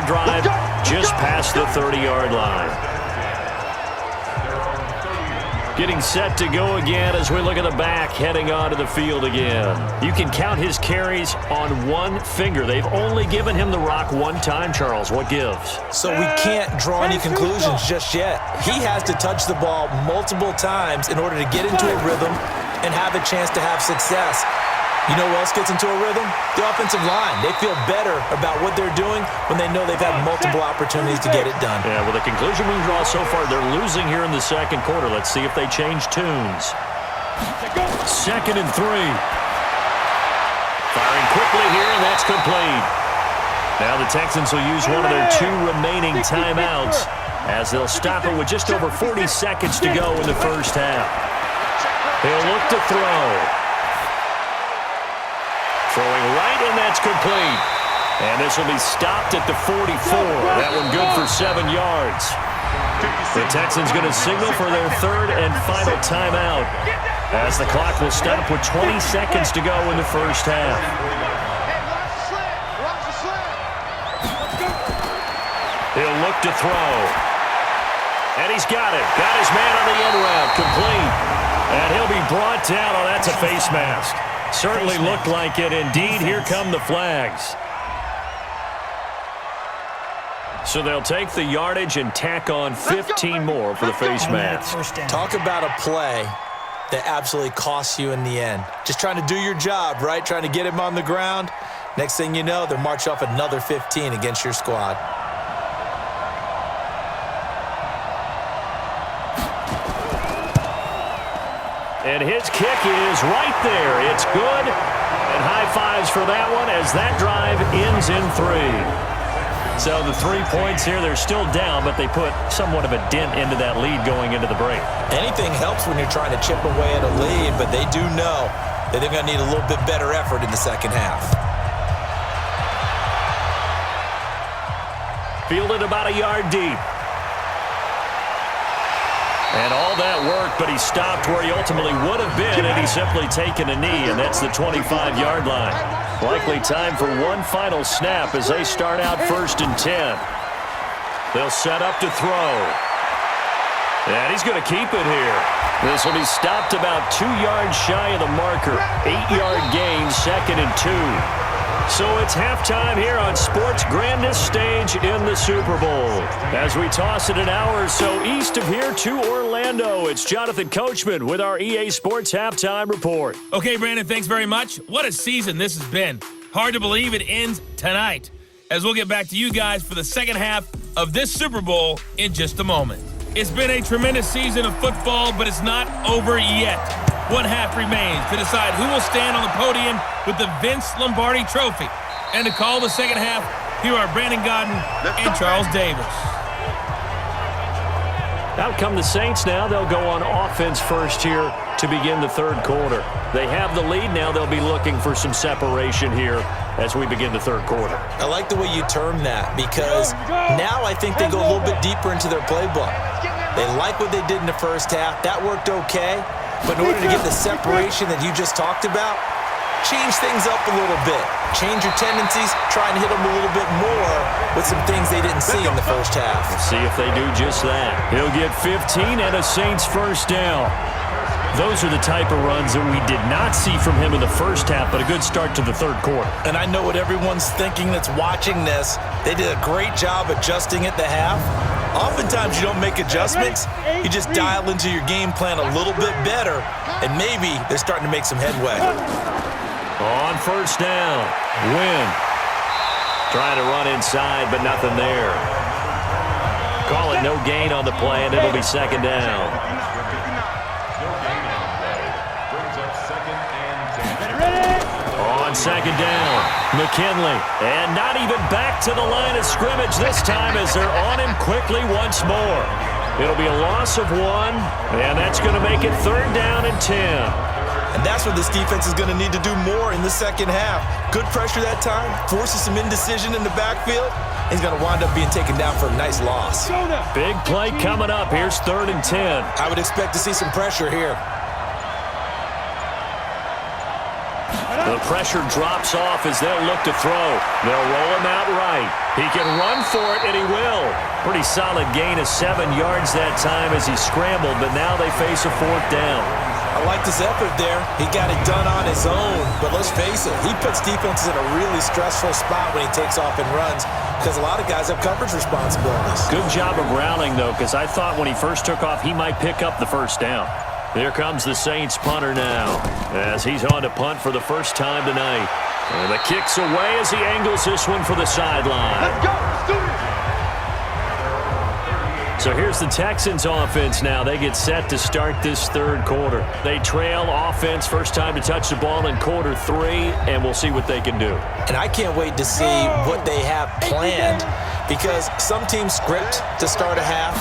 drive just past the 30-yard line. Getting set to go again as we look at the back heading onto the field again. You can count his carries on one finger. They've only given him the rock one time, Charles. What gives? So we can't draw any conclusions just yet. He has to touch the ball multiple times in order to get into a rhythm and have a chance to have success. You know who else gets into a rhythm? The offensive line. They feel better about what they're doing when they know they've had multiple opportunities to get it done. Yeah, well, the conclusion we draw so far, they're losing here in the second quarter. Let's see if they change tunes. 2nd and 3. Firing quickly here, and that's complete. Now the Texans will use one of their 2 remaining timeouts as they'll stop it with just over 40 seconds to go in the first half. He'll look to throw. Throwing right, and that's complete. And this will be stopped at the 44. That one good for 7 yards. The Texans going to signal for their 3rd and final timeout as the clock will stop with 20 seconds to go in the first half. He'll look to throw. And he's got it. Got his man on the end route. Complete. And he'll be brought down. Oh, that's a face mask. Certainly looked like it. Indeed, here come the flags. So they'll take the yardage and tack on 15 more for the face mask. Talk about a play that absolutely costs you in the end. Just trying to do your job, right? Trying to get him on the ground. Next thing you know, they'll march off another 15 against your squad. And his kick is right there. It's good. And high fives for that one as that drive ends in 3. So the 3 points here, they're still down, but they put somewhat of a dent into that lead going into the break. Anything helps when you're trying to chip away at a lead, but they do know that they're going to need a little bit better effort in the second half. Fielded about a yard deep. And all that work, but he stopped where he ultimately would have been, and he's simply taken a knee, and that's the 25-yard line. Likely time for one final snap as they start out 1st and 10. They'll set up to throw. And he's going to keep it here. This will be stopped about 2 yards shy of the marker. 8-yard gain, 2nd and 2. So it's halftime here on sports' grandest stage in the Super Bowl. As we toss it an hour or so east of here to Orlando, it's Jonathan Coachman with our EA Sports Halftime Report. Okay, Brandon, thanks very much. What a season this has been. Hard to believe it ends tonight, as we'll get back to you guys for the second half of this Super Bowl in just a moment. It's been a tremendous season of football, but it's not over yet. One half remains to decide who will stand on the podium with the Vince Lombardi Trophy. And to call the second half, here are Brandon Godden and Charles Davis. Out come the Saints now. They'll go on offense first here to begin the 3rd quarter. They have the lead now. They'll be looking for some separation here as we begin the 3rd quarter. I like the way you term that because now I think they go a little bit deeper into their playbook. They like what they did in the first half. That worked okay. But in order to get the separation that you just talked about, change things up a little bit. Change your tendencies, try and hit them a little bit more with some things they didn't see in the first half. Let's see if they do just that. He'll get 15 and a Saints first down. Those are the type of runs that we did not see from him in the first half, but a good start to the 3rd quarter. And I know what everyone's thinking that's watching this. They did a great job adjusting at the half. Oftentimes you don't make adjustments. You just dial into your game plan a little bit better, and maybe they're starting to make some headway. On first down, Wynn. Trying to run inside, but nothing there. Call it no gain on the play, and it'll be 2nd down. On 2nd down, McKinley. And not even back to the line of scrimmage this time as they're on him quickly once more. It'll be a loss of 1, and that's going to make it 3rd down and 10. And that's what this defense is going to need to do more in the second half. Good pressure that time, forces some indecision in the backfield. He's going to wind up being taken down for a nice loss. Big play coming up. Here's 3rd and 10. I would expect to see some pressure here. The The pressure drops off as they'll look to throw. They'll roll him out right. He can run for it, and he will. Pretty solid gain of 7 yards that time as he scrambled, but now they face a 4th down. I liked his effort there. He got it done on his own. But let's face it, he puts defenses in a really stressful spot when he takes off and runs because a lot of guys have coverage responsibilities. Good job of rallying, though, because I thought when he first took off, he might pick up the 1st down. Here comes the Saints punter now as he's on to punt for the first time tonight. And the kick's away as he angles this one for the sideline. Let's go. Let's do it. So here's the Texans offense now. They get set to start this 3rd quarter. They trail offense, first time to touch the ball in quarter 3, and we'll see what they can do. And I can't wait to see what they have planned because some teams script to start a half.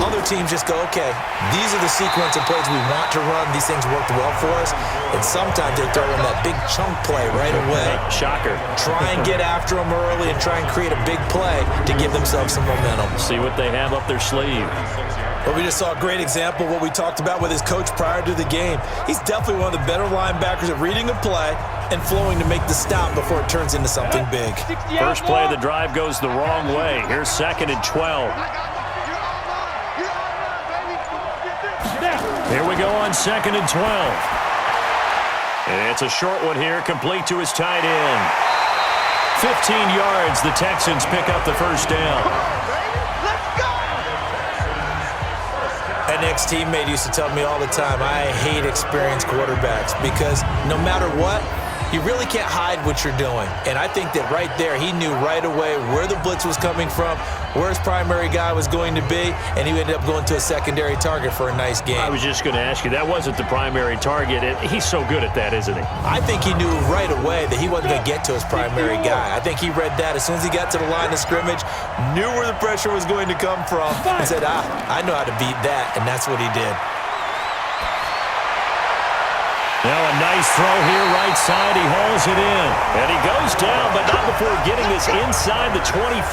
Other teams just go, okay, these are the sequence of plays we want to run. These things worked well for us. And sometimes they throw in that big chunk play right away. Shocker. Try and get after them early and try and create a big play to give themselves some momentum. See what they have up their sleeve. Well, we just saw a great example of what we talked about with his coach prior to the game. He's definitely one of the better linebackers at reading a play and flowing to make the stop before it turns into something big. First play of the drive goes the wrong way. Here's 2nd and 12. Here we go on 2nd and 12. And it's a short one here, complete to his tight end. 15 yards, the Texans pick up the 1st down. An ex-teammate used to tell me all the time, I hate experienced quarterbacks because no matter what, you really can't hide what you're doing. And I think that right there, he knew right away where the blitz was coming from, where his primary guy was going to be, and he ended up going to a secondary target for a nice game. I was just going to ask you, that wasn't the primary target. He's so good at that, isn't he? I think he knew right away that he wasn't going to get to his primary guy. I think he read that as soon as he got to the line of scrimmage, knew where the pressure was going to come from, and said, I know how to beat that, and that's what he did. Now a nice throw here, right side. He hauls it in. And he goes down, but not before getting this inside the 25.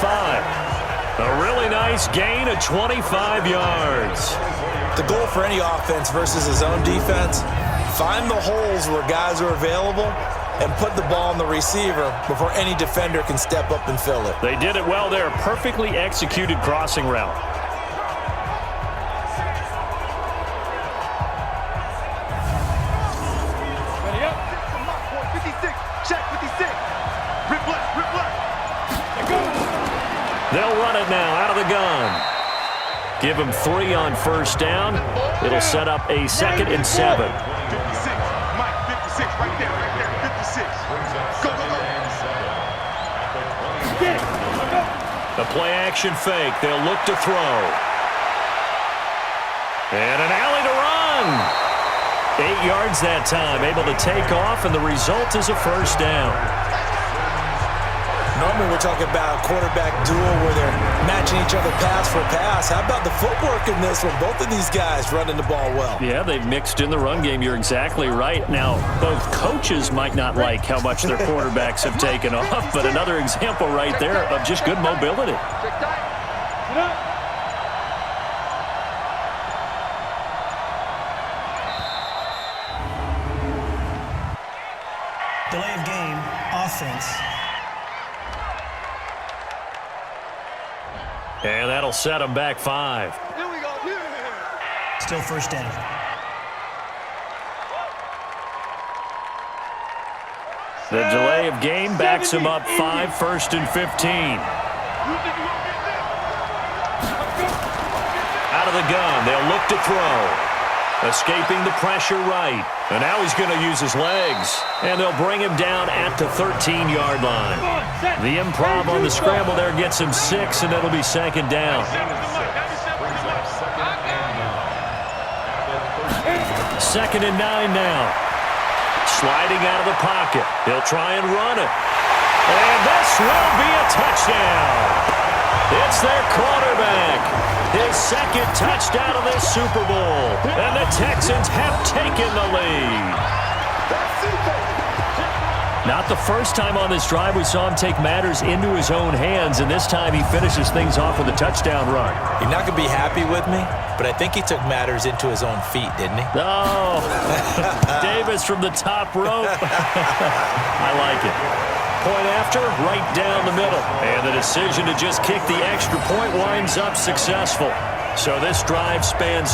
A really nice gain of 25 yards. The goal for any offense versus his own defense, find the holes where guys are available and put the ball on the receiver before any defender can step up and fill it. They did it well there. Perfectly executed crossing route. They'll run it now out of the gun. Give him 3 on 1st down. It'll set up a 2nd and 7. 56. Mike, 56. Right there. 56. Go, go, go. The play action fake. They'll look to throw. And an alley to run. 8 yards that time. Able to take off, and the result is a 1st down. Normally we're talking about a quarterback duel where they're matching each other pass for pass. How about the footwork in this one? Both of these guys running the ball well. Yeah, they've mixed in the run game. You're exactly right. Now, both coaches might not like how much their quarterbacks have taken off, but another example right there of just good mobility. Delay of game, offense. And that'll set them back 5. Here we go. Still 1st down. The delay of game backs him up 5, 1st and 15. Out of the gun, they'll look to throw. Escaping the pressure right. And now he's going to use his legs. And they'll bring him down at the 13-yard line. The improv on the scramble there gets him 6, and it'll be 2nd down. 2nd and 9 now. Sliding out of the pocket. He'll try and run it. And this will be a touchdown. It's their quarterback. His 2nd touchdown of this Super Bowl. And the Texans have taken the lead. Not the first time on this drive we saw him take matters into his own hands, and this time he finishes things off with a touchdown run. You're not going to be happy with me, but I think he took matters into his own feet, didn't he? Oh, Davis from the top rope. I like it. Point after, right down the middle. And the decision to just kick the extra point winds up successful. So this drive spans